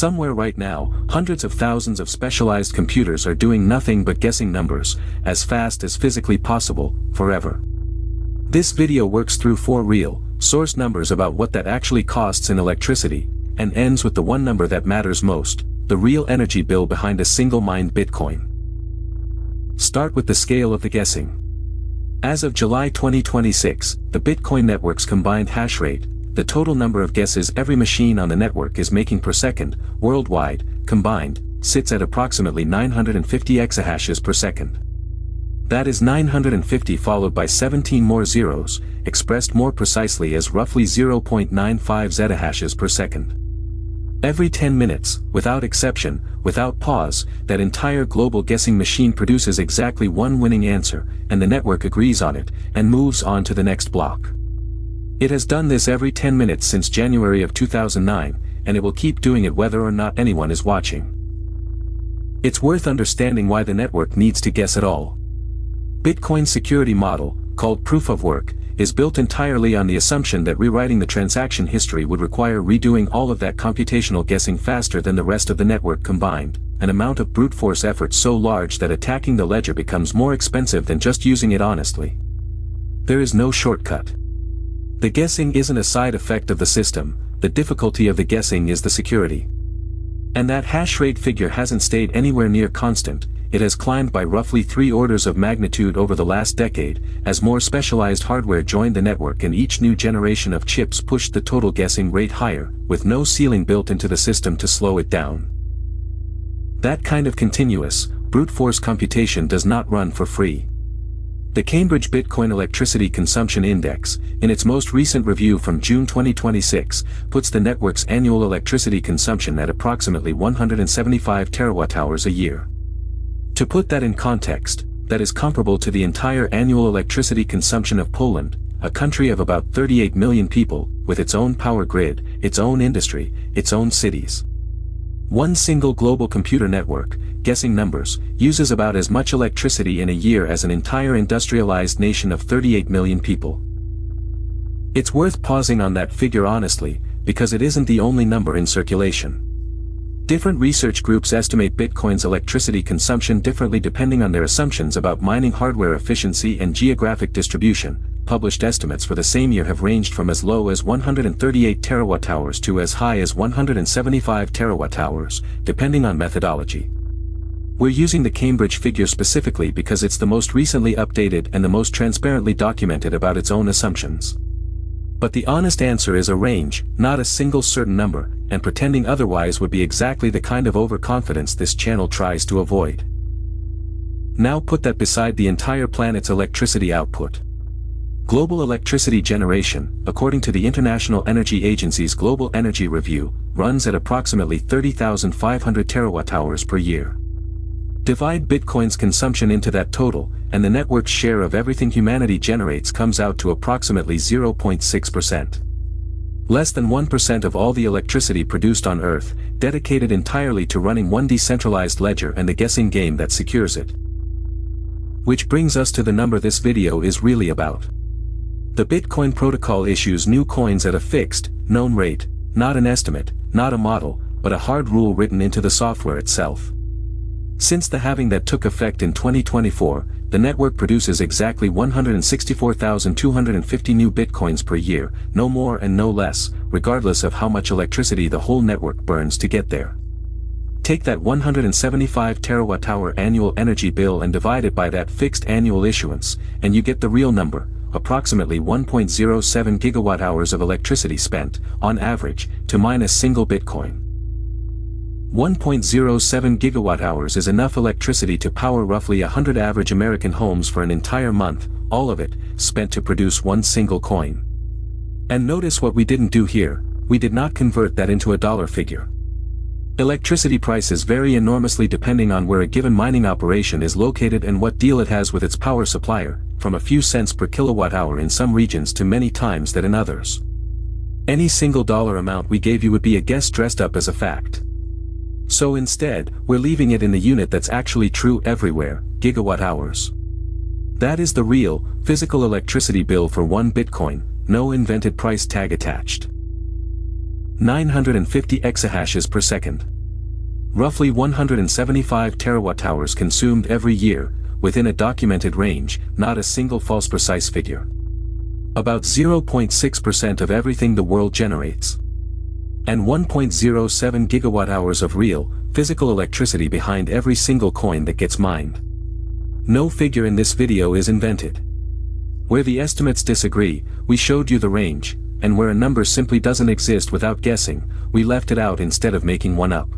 Somewhere right now, hundreds of thousands of specialized computers are doing nothing but guessing numbers, as fast as physically possible, forever. This video works through 4 real, source numbers about what that actually costs in electricity, and ends with the one number that matters most, the real energy bill behind a single mined Bitcoin. Start with the scale of the guessing. As of July 2026, the Bitcoin network's combined hash rate, the total number of guesses every machine on the network is making per second, worldwide, combined, sits at approximately 950 exahashes per second. That is 950 followed by 17 more zeros, expressed more precisely as roughly 0.95 zettahashes per second. Every 10 minutes, without exception, without pause, that entire global guessing machine produces exactly one winning answer, and the network agrees on it, and moves on to the next block. It has done this every 10 minutes since January of 2009, and it will keep doing it whether or not anyone is watching. It's worth understanding why the network needs to guess at all. Bitcoin's security model, called proof of work, is built entirely on the assumption that rewriting the transaction history would require redoing all of that computational guessing faster than the rest of the network combined, an amount of brute force effort so large that attacking the ledger becomes more expensive than just using it honestly. There is no shortcut. The guessing isn't a side effect of the system, the difficulty of the guessing is the security. And that hash rate figure hasn't stayed anywhere near constant, it has climbed by roughly 3 orders of magnitude over the last decade, as more specialized hardware joined the network and each new generation of chips pushed the total guessing rate higher, with no ceiling built into the system to slow it down. That kind of continuous, brute force computation does not run for free. The Cambridge Bitcoin Electricity Consumption Index, in its most recent review from June 2026, puts the network's annual electricity consumption at approximately 175 terawatt-hours a year. To put that in context, that is comparable to the entire annual electricity consumption of Poland, a country of about 38 million people, with its own power grid, its own industry, its own cities. One single global computer network, guessing numbers, uses about as much electricity in a year as an entire industrialized nation of 38 million people. It's worth pausing on that figure honestly, because it isn't the only number in circulation. Different research groups estimate Bitcoin's electricity consumption differently depending on their assumptions about mining hardware efficiency and geographic distribution. Published estimates for the same year have ranged from as low as 138 terawatt-hours to as high as 175 terawatt-hours, depending on methodology. We're using the Cambridge figure specifically because it's the most recently updated and the most transparently documented about its own assumptions. But the honest answer is a range, not a single certain number, and pretending otherwise would be exactly the kind of overconfidence this channel tries to avoid. Now put that beside the entire planet's electricity output. Global electricity generation, according to the International Energy Agency's Global Energy Review, runs at approximately 30,500 terawatt-hours per year. Divide Bitcoin's consumption into that total, and the network's share of everything humanity generates comes out to approximately 0.6%. Less than 1% of all the electricity produced on Earth, dedicated entirely to running one decentralized ledger and the guessing game that secures it. Which brings us to the number this video is really about. The Bitcoin protocol issues new coins at a fixed, known rate, not an estimate, not a model, but a hard rule written into the software itself. Since the halving that took effect in 2024, the network produces exactly 164,250 new Bitcoins per year, no more and no less, regardless of how much electricity the whole network burns to get there. Take that 175 terawatt-hour annual energy bill and divide it by that fixed annual issuance, and you get the real number, approximately 1.07 gigawatt-hours of electricity spent, on average, to mine a single Bitcoin. 1.07 gigawatt-hours is enough electricity to power roughly 100 average American homes for an entire month, all of it, spent to produce one single coin. And notice what we didn't do here, we did not convert that into a dollar figure. Electricity prices vary enormously depending on where a given mining operation is located and what deal it has with its power supplier, from a few cents per kilowatt-hour in some regions to many times that in others. Any single dollar amount we gave you would be a guess dressed up as a fact. So instead, we're leaving it in the unit that's actually true everywhere, gigawatt-hours. That is the real, physical electricity bill for one Bitcoin, no invented price tag attached. 950 exahashes per second. Roughly 175 terawatt-hours consumed every year, within a documented range, not a single false precise figure. About 0.6% of everything the world generates. And 1.07 gigawatt-hours of real, physical electricity behind every single coin that gets mined. No figure in this video is invented. Where the estimates disagree, we showed you the range, and where a number simply doesn't exist without guessing, we left it out instead of making one up.